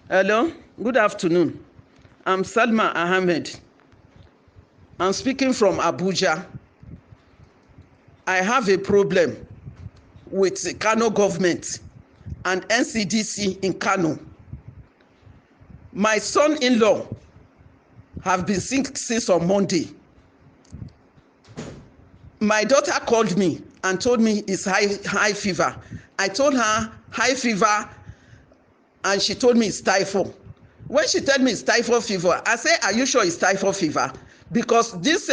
Hello, good afternoon. I'm Salma Ahmed. I'm speaking from Abuja. I have a problem with the Kano government and Ncdc in Kano. My son-in-law have been sick since on Monday. My daughter called me and told me it's high fever. I told her high fever, and she told me it's typhoid. When she told me it's typhoid fever, I said, are you sure it's typhoid fever? Because this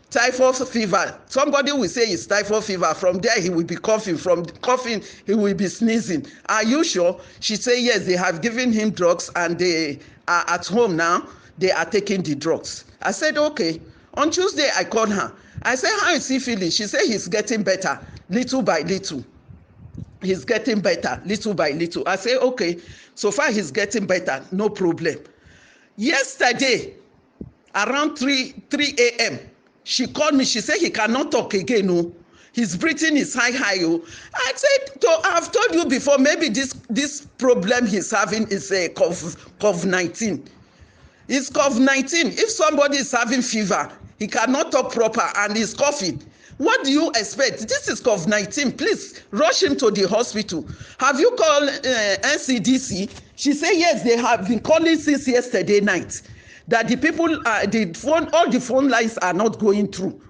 typhoid fever, somebody will say it's typhoid fever. From there, he will be coughing. From coughing, he will be sneezing. Are you sure? She said, yes, they have given him drugs and they are at home now. They are taking the drugs. I said, okay. On Tuesday, I called her. I said, how is he feeling? She said, he's getting better little by little. He's getting better little by little. I say, okay, so far he's getting better, no problem. Yesterday, around 3 a.m., she called me. She said he cannot talk again. No, his breathing is high. Oh. I said, I've told you before, maybe this problem he's having is a Covid-19. It's Covid-19. If somebody is having fever, he cannot talk proper and he's coughing. What do you expect? This is Covid-19. Please rush him to the hospital. Have you called Ncdc? She said yes, they have been calling since yesterday night. That the people, all the phone lines are not going through.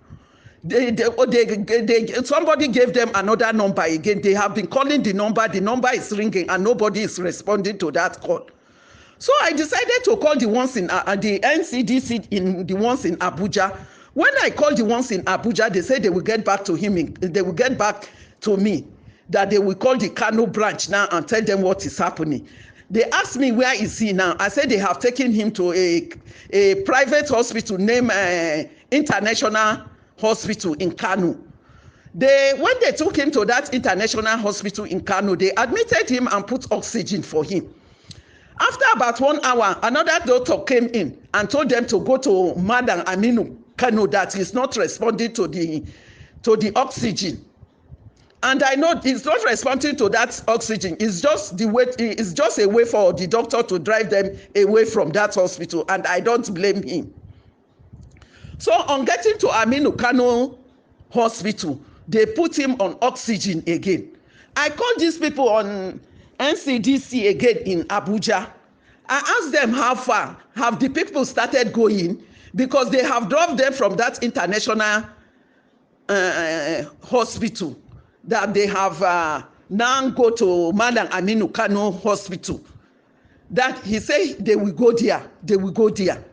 Somebody gave them another number again. They have been calling the number. The number is ringing and nobody is responding to that call. So I decided to call the ones in the Ncdc, in the ones in Abuja. When I called the ones in Abuja, they said they will get back to him. They will get back to me. That they will call the Kano branch now and tell them what is happening. They asked me where is he now. I said they have taken him to a private hospital named International Hospital in Kano. When they took him to that International Hospital in Kano, they admitted him and put oxygen for him. After about 1 hour, another doctor came in and told them to go to Madam Aminu Kano, that is not responding to the oxygen. And I know he's not responding to that oxygen. It's just the way. It's just a way for the doctor to drive them away from that hospital, and I don't blame him. So on getting to Aminu Kano Hospital, they put him on oxygen again. I called these people on Ncdc again in Abuja. I asked them how far have the people started going, because they have dropped them from that international hospital, that they have now go to Madam Aminu Kano Hospital. That he said they will go there. They will go there.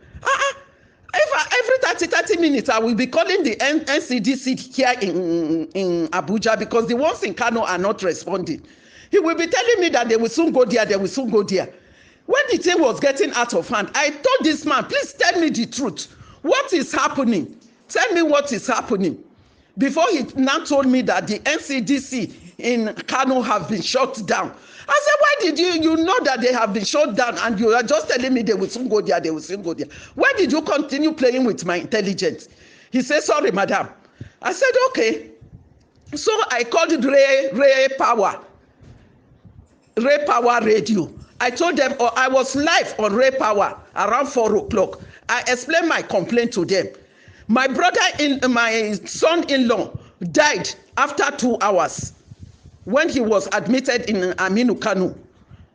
Every 30 minutes, I will be calling the Ncdc here in Abuja, because the ones in Kano are not responding. He will be telling me that they will soon go there. They will soon go there. When the thing was getting out of hand, I told this man, please tell me the truth. What is happening? Tell me what is happening. Before he now told me that the Ncdc in Kano have been shut down. I said, why did you know that they have been shut down and you are just telling me they will soon go there, they will soon go there. Why did you continue playing with my intelligence? He said, sorry, madam. I said, okay. So I called Ray Power Radio. I told them, I was live on Ray Power around 4 o'clock. I explained my complaint to them. My son-in-law died after 2 hours when he was admitted in Aminu Kano.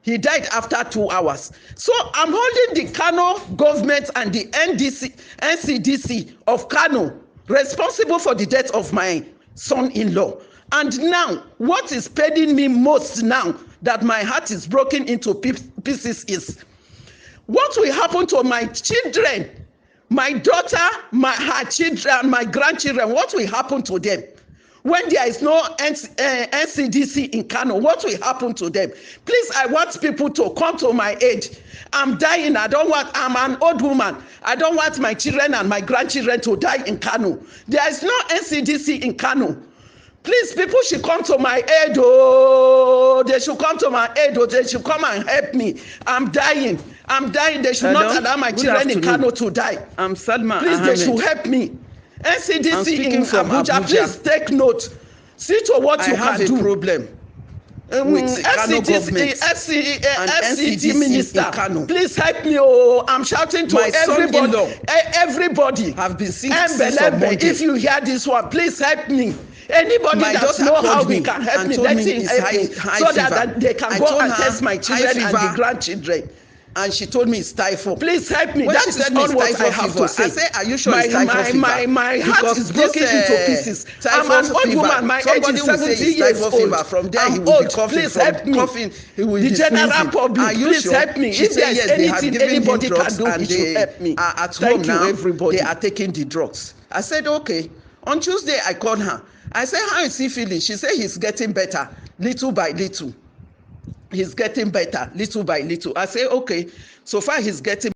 He died after 2 hours. So I'm holding the Kano government and the Ncdc of Kano responsible for the death of my son-in-law. And now, what is paining me most now, that my heart is broken into pieces, is what will happen to my children, my daughter, her children, my grandchildren. What will happen to them when there is no Ncdc in Kano? What will happen to them? Please, I want people to come to my aid. I'm dying. I'm an old woman. I don't want my children and my grandchildren to die in Kano. There is no Ncdc in Kano. Please, people should come to my aid. Oh, they should come to my aid. Oh, they should come and help me. I'm dying. They should not allow my children in Kano to die. I'm Salma Please, Ahmed. they should help me. Ncdc in Abuja, please take note. See to what you can do. I have a problem. with Kano government and FCT minister. in Kano. Please help me. Oh, I'm shouting to My everybody. son-in-law Everybody have been sick since on Monday. If you hear this one, please help me. Anybody My that know how we can help me, let him help me, so that they can go and test my children and the grandchildren. And she told me it's typhoid. Please help me. When that is all what I have to say. I said, are you sure it's typhoid fever? My heart is broken into pieces. I'm an old woman. My age is 70 years old. From there, he will old. be coughing. Please help me. Coughing, he will the be general sneezing. public, please help me. If there is anything anybody can do, he should help me. Are at Thank home you, now. everybody. They are taking the drugs. I said, okay. On Tuesday, I called her. I said, how is he feeling? She said he's getting better, little by little. He's getting better, little by little. I say, okay. So far, he's getting